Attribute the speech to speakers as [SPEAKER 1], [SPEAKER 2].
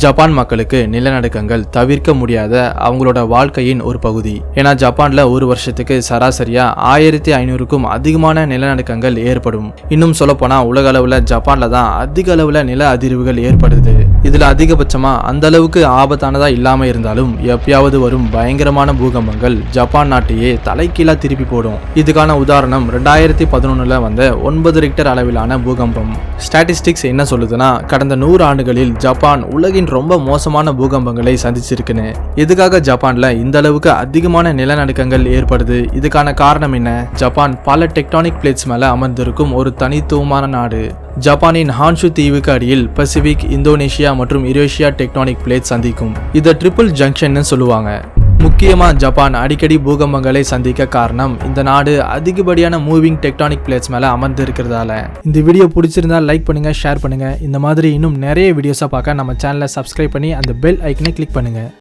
[SPEAKER 1] Japan மக்களுக்கு நிலநடுக்கங்கள் தவிர்க்க முடியாத அவங்களோட வாழ்க்கையின் ஒரு பகுதி. ஏன்னா ஜப்பான்ல ஒரு வருஷத்துக்கு சராசரியா 1500க்கும் அதிகமான நிலநடுக்கங்கள் ஏற்படும். இன்னும் சொல்லப்போனா உலக அளவுல ஜப்பான்ல தான் அதிக அளவுல நில அதிர்வுகள் ஏற்படுது. இதுல அதிகபட்சமா அந்த அளவுக்கு ஆபத்தானதா இல்லாம இருந்தாலும் எப்பயாவது வரும் பயங்கரமான பூகம்பங்கள் ஜப்பான் நாட்டையே தலைகீழா திருப்பி போடும். இதுக்கான உதாரணம் 2011 வந்த 9 ரிக்டர் அளவிலான பூகம்பம். ஸ்டாட்டிஸ்டிக்ஸ் என்ன சொல்லுதுன்னா, கடந்த 100 ஆண்டுகளில் ஜப்பான் உலகின் ரொம்ப மோசமான பூகம்பங்களை சந்திச்சிருக்குன்னு. எதுக்காக ஜப்பான்ல இந்த அளவுக்கு அதிகமான நிலநடுக்கங்கள் ஏற்படுது? இதுக்கான காரணம் என்ன? ஜப்பான் பல டெக்டானிக் பிளேட்ஸ் மேல அமர்ந்திருக்கும் ஒரு தனித்துவமான நாடு. ஜப்பானின் ஹான்ஷு தீவுக்கு அடியில் பசிபிக், இந்தோனேஷியா மற்றும் யூரேஷியா டெக்டானிக் பிளேட் சந்திக்கும். இதை ட்ரிபிள் ஜங்ஷன் சொல்லுவாங்க. முக்கியமா ஜப்பான் அடிக்கடி பூகம்பங்களை சந்திக்க காரணம் இந்த நாடு அதிகப்படியான மூவிங் டெக்டானிக் பிளேட்ஸ் மேல அமர்ந்து இருக்கிறதால. இந்த வீடியோ பிடிச்சிருந்தா லைக் பண்ணுங்க, ஷேர் பண்ணுங்க. இந்த மாதிரி இன்னும் நிறைய வீடியோஸா பார்க்க நம்ம சேனலை சப்ஸ்கிரைப் பண்ணி அந்த பெல் ஐக்கனை கிளிக் பண்ணுங்க.